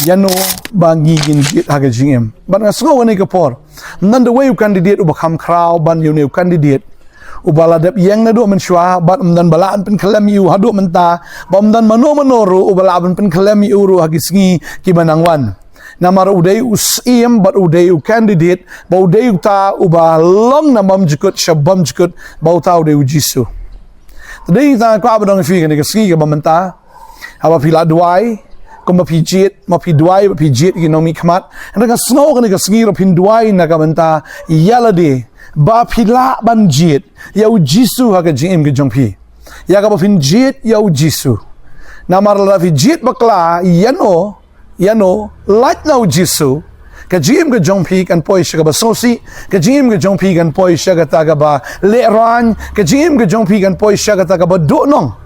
yano bangi gin git haga jingem ban nga sngo ni kapor nan the way you candidate ubakam kraw ban you new candidate ubala dep yang na do man shwa bat dan balaan pen kalam yu hadu menta bam dan mano ru ubala pen kalam yu ru hagi sngi ki manangwan namar uday usim bat uday candidate ba uday ta uba long namam jikut shabam jikut ba ta uday jisu tadi ta ko abadong fi ni sngi ka bamenta aba pila duai ko mapijit mapiduai mapijit ginomi khamat nga snow ka ni sngi ro pinduai na ka banta yalade ba pila banjit yau jisu ha ka jim ke jongpi ya ka pin jit yau jisu namar la fi jit bakla yano light now jisu ka jim ke jongpi kan poi shaga ba sosi ka jim ke jongpi kan poi shaga ta ga ba le ran ka jim ke jongpi kan poi shaga ta ga ba do nong